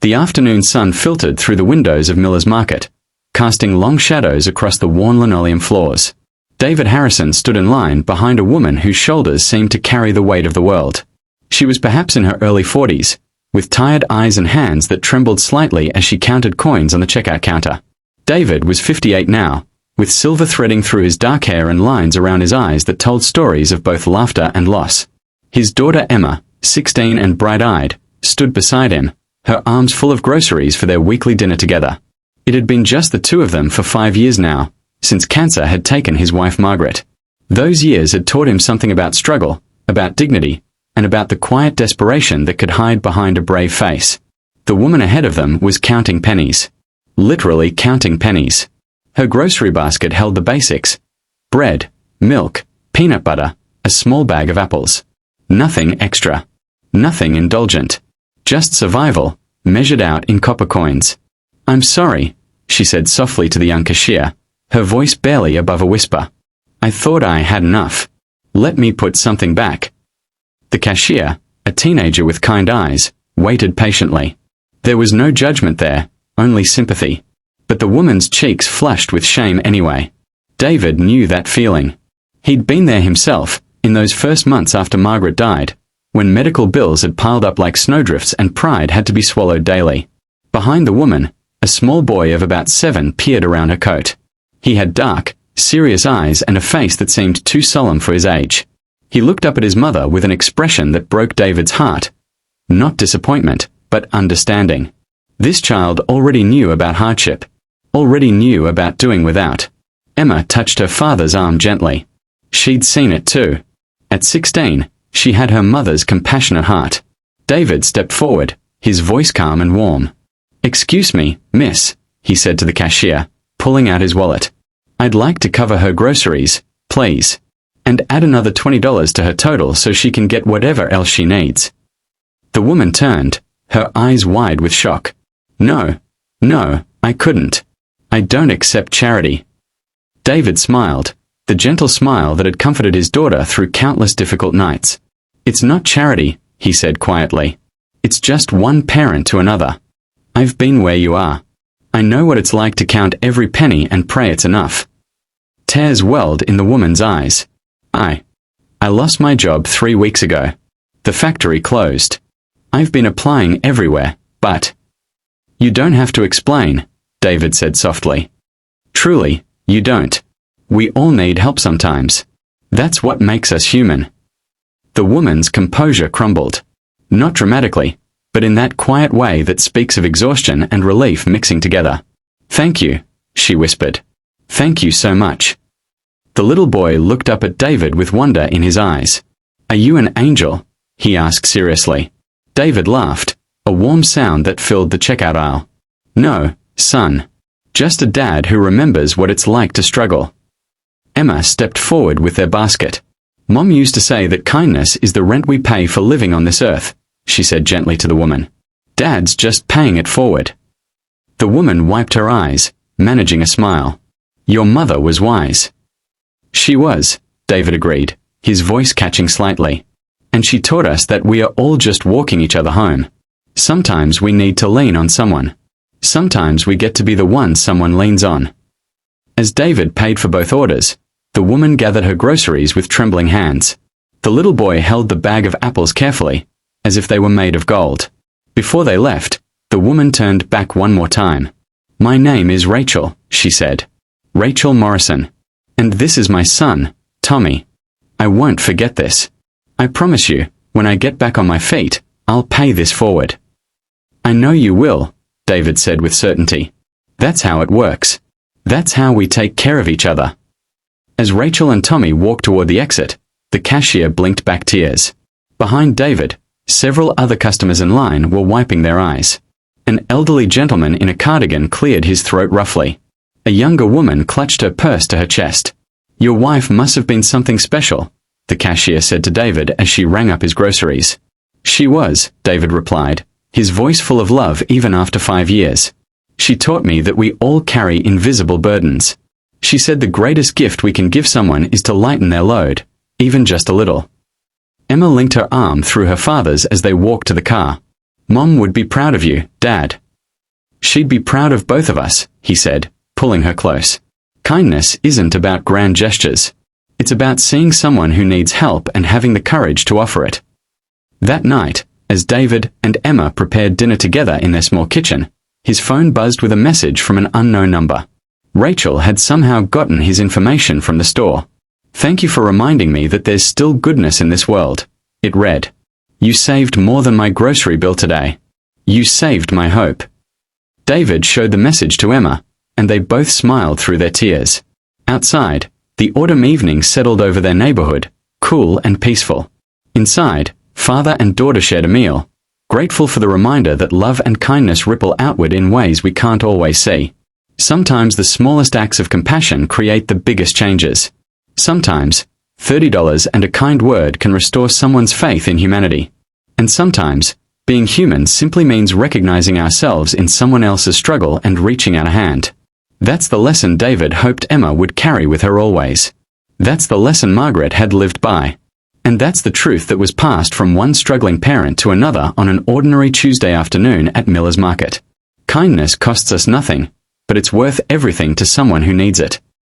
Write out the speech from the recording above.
The afternoon sun filtered through the windows of Miller's Market, casting long shadows across the worn linoleum floors. David Harrison stood in line behind a woman whose shoulders seemed to carry the weight of the world. She was perhaps in her early 40s, with tired eyes and hands that trembled slightly as she counted coins on the checkout counter. David was 58 now, with silver threading through his dark hair and lines around his eyes that told stories of both laughter and loss. His daughter Emma, 16 and bright-eyed, stood beside him, her arms full of groceries for their weekly dinner together. It had been just the two of them for 5 years now, since cancer had taken his wife Margaret. Those years had taught him something about struggle, about dignity, and about the quiet desperation that could hide behind a brave face. The woman ahead of them was counting pennies. Literally counting pennies. Her grocery basket held the basics: bread, milk, peanut butter, a small bag of apples. Nothing extra. Nothing indulgent. Just survival, measured out in copper coins. "I'm sorry," she said softly to the young cashier, her voice barely above a whisper. "I thought I had enough. Let me put something back." The cashier, a teenager with kind eyes, waited patiently. There was no judgment there, only sympathy. But the woman's cheeks flushed with shame anyway. David knew that feeling. He'd been there himself, in those first months after Margaret died, when medical bills had piled up like snowdrifts and pride had to be swallowed daily. Behind the woman, a small boy of about 7 peered around her coat. He had dark, serious eyes and a face that seemed too solemn for his age. He looked up at his mother with an expression that broke David's heart. Not disappointment, but understanding. This child already knew about hardship. Already knew about doing without. Emma touched her father's arm gently. She'd seen it too. At 16, she had her mother's compassionate heart. David stepped forward, his voice calm and warm. "Excuse me, miss," he said to the cashier, pulling out his wallet. "I'd like to cover her groceries, please. And add another $20 to her total so she can get whatever else she needs." The woman turned, her eyes wide with shock. No, I couldn't. I don't accept charity." David smiled, the gentle smile that had comforted his daughter through countless difficult nights. "It's not charity," he said quietly. "It's just one parent to another. I've been where you are. I know what it's like to count every penny and pray it's enough." Tears welled in the woman's eyes. I lost my job 3 weeks ago. The factory closed. I've been applying everywhere, but—" "You don't have to explain," David said softly. "Truly, you don't. We all need help sometimes. That's what makes us human." The woman's composure crumbled. Not dramatically, but in that quiet way that speaks of exhaustion and relief mixing together. "Thank you," she whispered. "Thank you so much." The little boy looked up at David with wonder in his eyes. "Are you an angel?" he asked seriously. David laughed, a warm sound that filled the checkout aisle. "No, son. Just a dad who remembers what it's like to struggle." Emma stepped forward with their basket. "Mom used to say that kindness is the rent we pay for living on this earth," she said gently to the woman. "Dad's just paying it forward." The woman wiped her eyes, managing a smile. "Your mother was wise." "She was," David agreed, his voice catching slightly. "And she taught us that we are all just walking each other home. Sometimes we need to lean on someone. Sometimes we get to be the one someone leans on." As David paid for both orders, the woman gathered her groceries with trembling hands. The little boy held the bag of apples carefully, as if they were made of gold. Before they left, the woman turned back one more time. "My name is Rachel," she said. "Rachel Morrison. And this is my son, Tommy. I won't forget this. I promise you, when I get back on my feet, I'll pay this forward." "I know you will," David said with certainty. "That's how it works. That's how we take care of each other." As Rachel and Tommy walked toward the exit, the cashier blinked back tears. Behind David, several other customers in line were wiping their eyes. An elderly gentleman in a cardigan cleared his throat roughly. A younger woman clutched her purse to her chest. "Your wife must have been something special," the cashier said to David as she rang up his groceries. "She was," David replied, his voice full of love even after 5 years. "She taught me that we all carry invisible burdens. She said the greatest gift we can give someone is to lighten their load, even just a little." Emma linked her arm through her father's as they walked to the car. Mom would be proud of you, Dad. She'd be proud of both of us, he said, pulling her close. Kindness isn't about grand gestures. It's about seeing someone who needs help and having the courage to offer it. That night, as David and Emma prepared dinner together in their small kitchen, his phone buzzed with a message from an unknown number. Rachel had somehow gotten his information from the store. "Thank you for reminding me that there's still goodness in this world," it read. "You saved more than my grocery bill today. You saved my hope." David showed the message to Emma, and they both smiled through their tears. Outside, the autumn evening settled over their neighborhood, cool and peaceful. Inside, father and daughter shared a meal, grateful for the reminder that love and kindness ripple outward in ways we can't always see. Sometimes the smallest acts of compassion create the biggest changes. Sometimes, $30 and a kind word can restore someone's faith in humanity. And sometimes, being human simply means recognizing ourselves in someone else's struggle and reaching out a hand. That's the lesson David hoped Emma would carry with her always. That's the lesson Margaret had lived by. And that's the truth that was passed from one struggling parent to another on an ordinary Tuesday afternoon at Miller's Market. Kindness costs us nothing, but it's worth everything to someone who needs it.